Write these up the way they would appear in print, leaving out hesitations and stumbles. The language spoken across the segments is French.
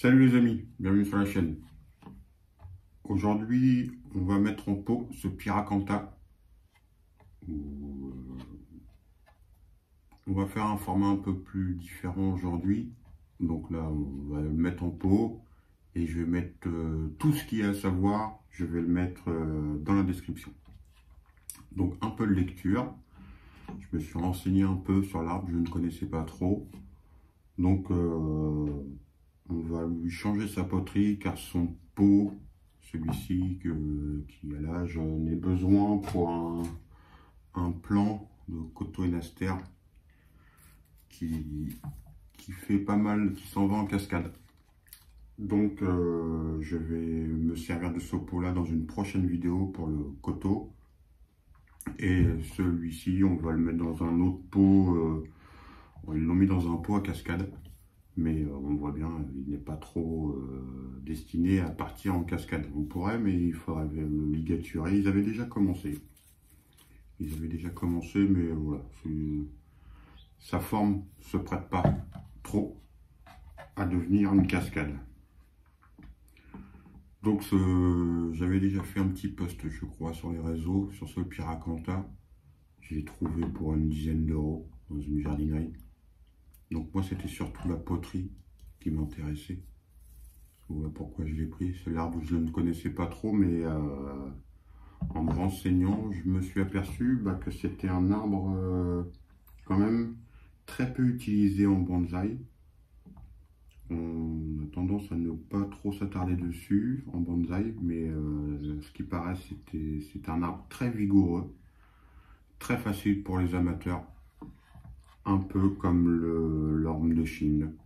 Salut les amis, bienvenue sur la chaîne. Aujourd'hui, on va mettre en pot ce Pyracantha. On va faire un format un peu plus différent aujourd'hui. Donc là, on va le mettre en pot et je vais mettre tout ce qu'il y a à savoir. Je vais le mettre dans la description. Donc un peu de lecture. Je me suis renseigné un peu sur l'arbre, je ne connaissais pas trop. Donc on va lui changer sa poterie car son pot, celui-ci qui a là, j'en ai besoin pour un plan de cotoénaster qui fait pas mal, qui s'en va en cascade. Donc je vais me servir de ce pot là dans une prochaine vidéo pour le coteau. Et celui-ci, on va le mettre dans un autre pot. Ils l'ont mis dans un pot à cascade. Mais on voit bien, il n'est pas trop destiné à partir en cascade. On pourrait, mais il faudrait le ligaturer. Ils avaient déjà commencé. Mais voilà. Sa forme ne se prête pas trop à devenir une cascade. Donc j'avais déjà fait un petit post, je crois, sur les réseaux, sur ce Pyracantha. J'ai trouvé pour une dizaine d'euros dans une jardinerie. Donc moi c'était surtout la poterie qui m'intéressait. Voilà pourquoi je l'ai pris. C'est l'arbre que je ne connaissais pas trop, mais en me renseignant, je me suis aperçu que c'était un arbre quand même très peu utilisé en bonsaï. On a tendance à ne pas trop s'attarder dessus en bonsaï, mais ce qui paraît c'est un arbre très vigoureux, très facile pour les amateurs. Un peu comme l'orme de Chine.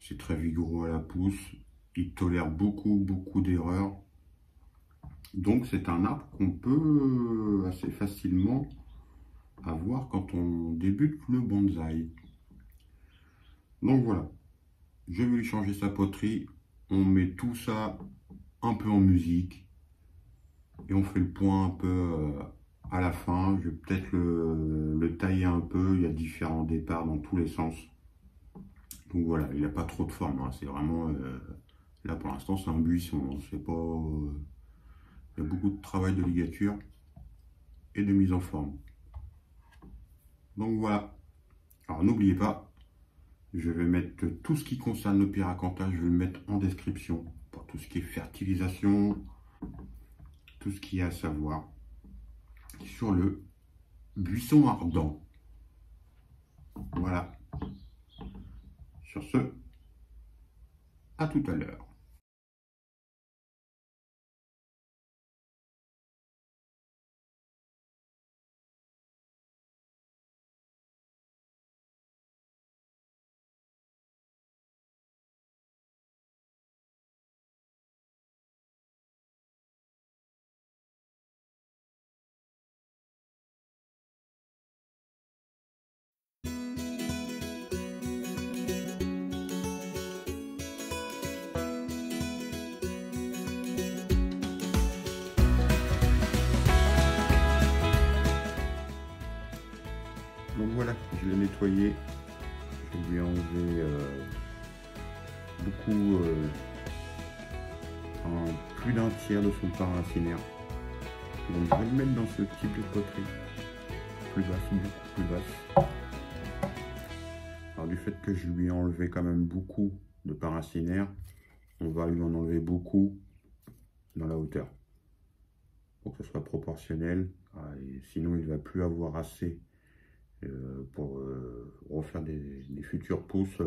C'est très vigoureux à la pousse. Il tolère beaucoup d'erreurs. Donc c'est un arbre qu'on peut assez facilement avoir quand on débute le bonsaï. Donc voilà. Je vais lui changer sa poterie. On met tout ça un peu en musique. Et on fait le point un peu à la fin. Je vais peut-être le tailler un peu. Il y a différents départs dans tous les sens. Donc voilà, il n'a pas trop de forme. Hein. C'est vraiment... là pour l'instant c'est un buisson. Hein. C'est pas... il y a beaucoup de travail de ligature et de mise en forme. Donc voilà. Alors n'oubliez pas, je vais mettre tout ce qui concerne le Pyracantha, je vais le mettre en description. Pour tout ce qui est fertilisation, tout ce qu'il y a à savoir sur le buisson ardent. Voilà. Sur ce, à tout à l'heure. Donc voilà, je l'ai nettoyé, je lui ai enlevé plus d'un tiers de son parc racinaire. Donc je vais le mettre dans ce type de poterie, plus basse, beaucoup plus basse. Alors du fait que je lui ai enlevé quand même beaucoup de parc racinaire, on va lui en enlever beaucoup dans la hauteur, pour que ce soit proportionnel, et sinon il ne va plus avoir assez pour refaire des futures pousses.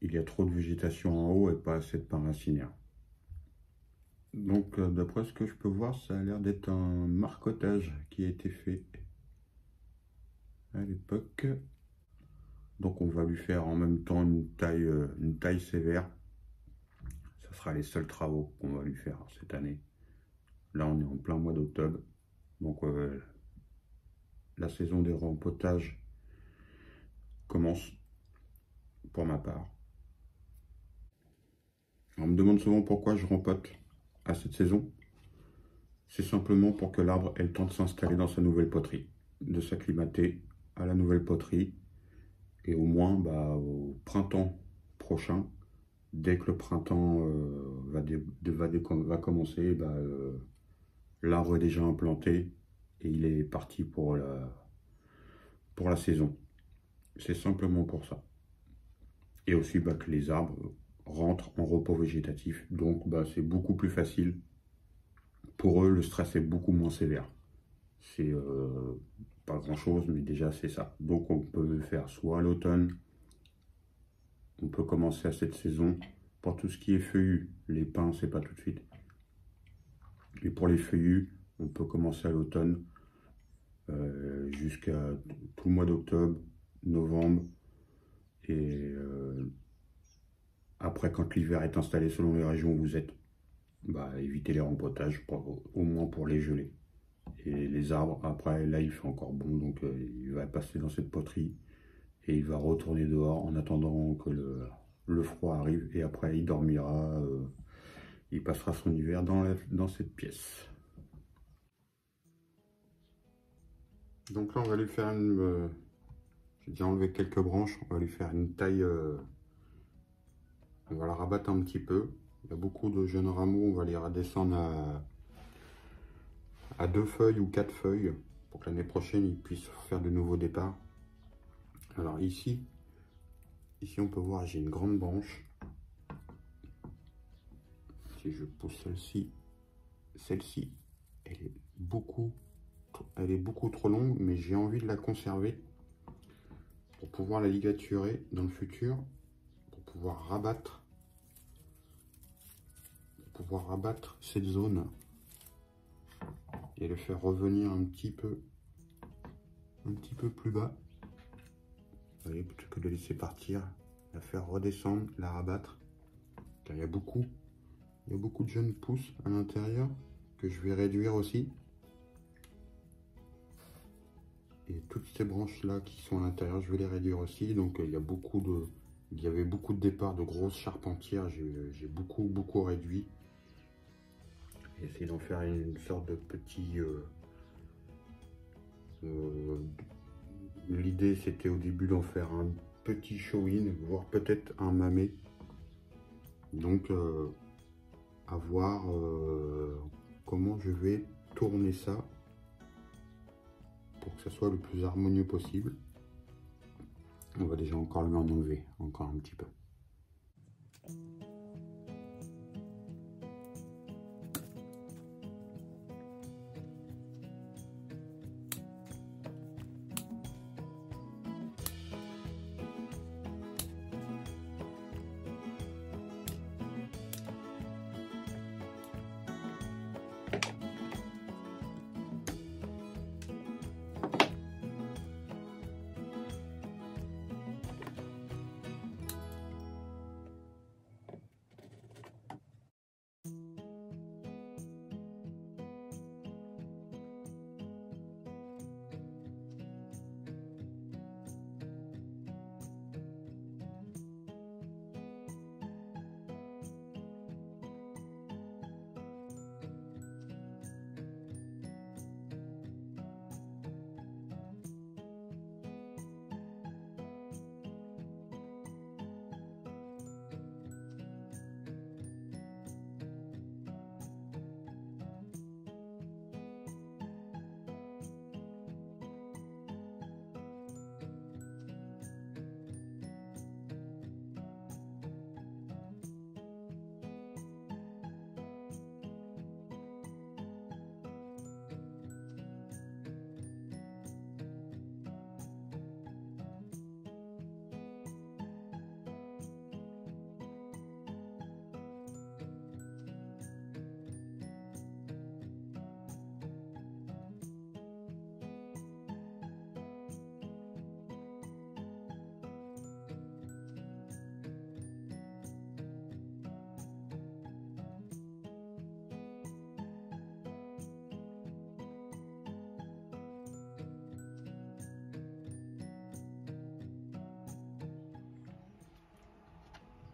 Il y a trop de végétation en haut et pas assez de parc racinaire. Donc d'après ce que je peux voir, ça a l'air d'être un marcotage qui a été fait à l'époque. Donc on va lui faire en même temps une taille sévère. Ce sera les seuls travaux qu'on va lui faire cette année. Là on est en plein mois d'octobre. Donc la saison des rempotages commence pour ma part. On me demande souvent pourquoi je rempote à cette saison. C'est simplement pour que l'arbre ait le temps de s'installer dans sa nouvelle poterie, de s'acclimater à la nouvelle poterie, et au moins au printemps prochain, dès que le printemps va commencer, l'arbre est déjà implanté et il est parti pour la saison. C'est simplement pour ça. Et aussi que les arbres rentrent en repos végétatif, donc c'est beaucoup plus facile. Pour eux, le stress est beaucoup moins sévère. C'est pas grand chose, mais déjà c'est ça. Donc on peut le faire soit à l'automne, on peut commencer à cette saison. Pour tout ce qui est feuillu, les pins c'est pas tout de suite. Et pour les feuillus, on peut commencer à l'automne jusqu'à tout le mois d'octobre, novembre. Et après, quand l'hiver est installé selon les régions où vous êtes, évitez les rempotages, au moins pour les geler. Et les arbres, après, là, il fait encore bon, donc il va passer dans cette poterie et il va retourner dehors en attendant que le froid arrive. Et après, il dormira, il passera son hiver dans cette pièce. Donc là, on va lui faire une... j'ai déjà enlevé quelques branches, on va lui faire une taille... on va la rabattre un petit peu. Il y a beaucoup de jeunes rameaux, on va les redescendre à 2 feuilles ou 4 feuilles pour que l'année prochaine ils puissent faire de nouveaux départs. Alors ici on peut voir, j'ai une grande branche. Si je pousse celle-ci, elle est beaucoup trop longue, mais j'ai envie de la conserver pour pouvoir la ligaturer dans le futur, pour pouvoir rabattre cette zone et le faire revenir un petit peu plus bas. Vous voyez, plutôt que de laisser partir, la faire redescendre, la rabattre. Car il y a beaucoup de jeunes pousses à l'intérieur que je vais réduire aussi. Et toutes ces branches là qui sont à l'intérieur, je vais les réduire aussi. Donc il y avait beaucoup de départs de grosses charpentières, j'ai beaucoup réduit. Essayer d'en faire une sorte de petit... l'idée c'était au début d'en faire un petit show-in, voire peut-être un mamet. Donc à voir comment je vais tourner ça pour que ça soit le plus harmonieux possible. On va déjà encore lui en enlever encore un petit peu.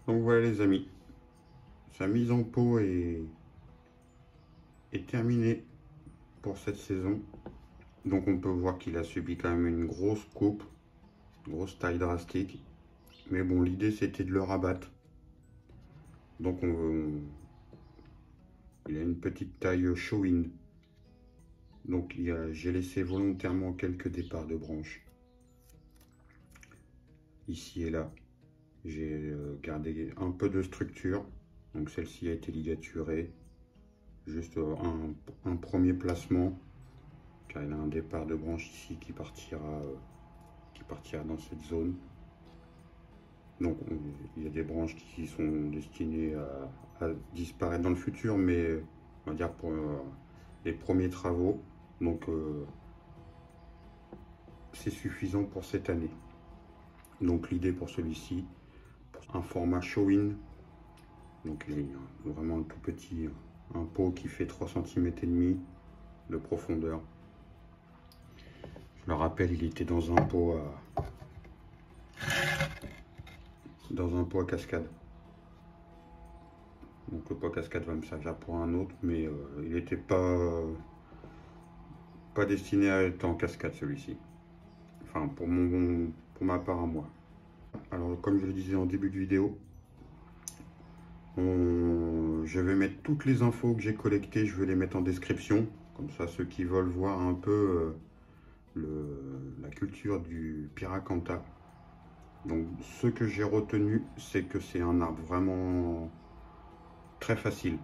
Donc voilà les amis, sa mise en pot est terminée pour cette saison. Donc on peut voir qu'il a subi quand même une grosse coupe, grosse taille drastique. Mais bon, l'idée c'était de le rabattre Donc il a une petite taille show-in. Donc j'ai laissé volontairement quelques départs de branches. Ici et là. J'ai gardé un peu de structure. Donc celle-ci a été ligaturée. Juste un premier placement. Car il a un départ de branche ici qui partira dans cette zone. Donc il y a des branches qui sont destinées à disparaître dans le futur, mais on va dire pour les premiers travaux. Donc c'est suffisant pour cette année. Donc l'idée pour celui-ci, un format show-in. Donc il est vraiment tout petit, un pot qui fait 3,5 cm de profondeur. Je le rappelle, il était dans un pot à cascade. Donc le pot à cascade va me servir pour un autre, mais il n'était pas destiné à être en cascade celui-ci. Enfin pour ma part à moi. Alors comme je le disais en début de vidéo, je vais mettre toutes les infos que j'ai collectées, je vais les mettre en description. Comme ça ceux qui veulent voir un peu la culture du Pyracantha. Donc ce que j'ai retenu, c'est que c'est un arbre vraiment très facile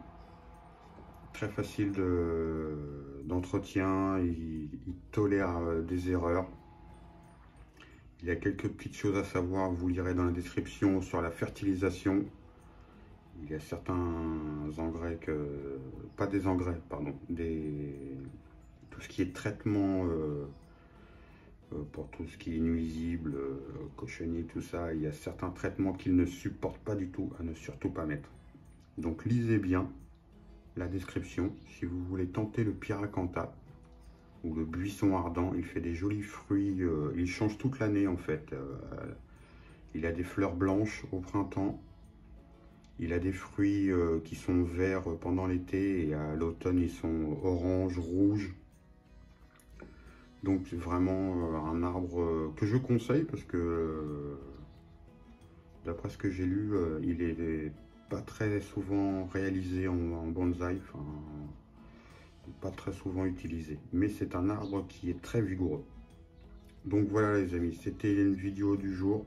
d'entretien, il tolère des erreurs. Il y a quelques petites choses à savoir, vous lirez dans la description sur la fertilisation. Il y a certains engrais pas des engrais, pardon, tout ce qui est traitement pour tout ce qui est nuisible, cochenille, tout ça, il y a certains traitements qu'il ne supporte pas du tout, à ne surtout pas mettre. Donc lisez bien la description si vous voulez tenter le Pyracantha ou le buisson ardent. Il fait des jolis fruits, il change toute l'année en fait. Il a des fleurs blanches au printemps, il a des fruits qui sont verts pendant l'été et à l'automne ils sont orange, rouge. Donc c'est vraiment un arbre que je conseille parce que d'après ce que j'ai lu, il est pas très souvent réalisé en bonsaï, enfin pas très souvent utilisé. Mais c'est un arbre qui est très vigoureux. Donc voilà les amis, c'était une vidéo du jour.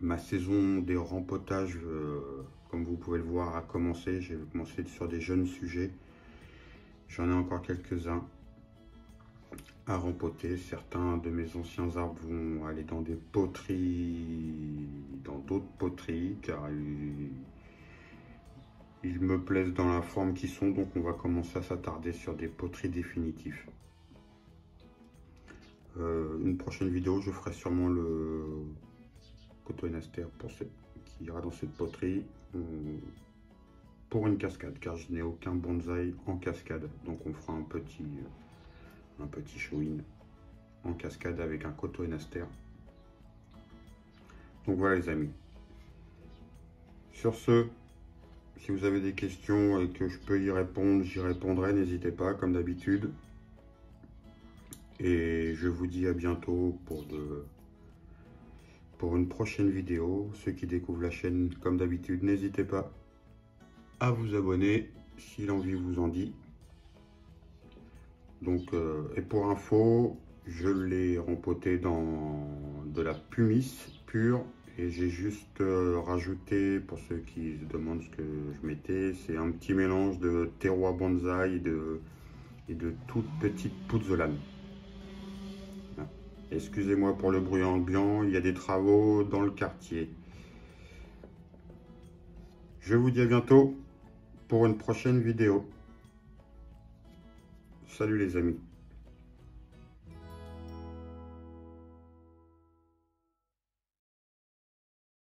Ma saison des rempotages, comme vous pouvez le voir, a commencé. J'ai commencé sur des jeunes sujets. J'en ai encore quelques-uns à rempoter. Certains de mes anciens arbres vont aller dans des poteries, dans d'autres poteries, car ils me plaisent dans la forme qu'ils sont. Donc on va commencer à s'attarder sur des poteries définitives. Une prochaine vidéo, je ferai sûrement le cotonéaster qui ira dans cette poterie pour une cascade, car je n'ai aucun bonsaï en cascade. Donc on fera un petit show-in en cascade avec un cotonéaster. Donc voilà les amis. Sur ce, si vous avez des questions et que je peux y répondre, j'y répondrai, n'hésitez pas comme d'habitude. Et je vous dis à bientôt pour une prochaine vidéo. Ceux qui découvrent la chaîne, comme d'habitude, n'hésitez pas à vous abonner si l'envie vous en dit. Donc, et pour info, je l'ai rempoté dans de la pumice pure et j'ai juste rajouté, pour ceux qui se demandent ce que je mettais, c'est un petit mélange de terroir bonsaï et de toutes petites pouzzolanes. Excusez-moi pour le bruit ambiant, il y a des travaux dans le quartier. Je vous dis à bientôt pour une prochaine vidéo. Salut les amis.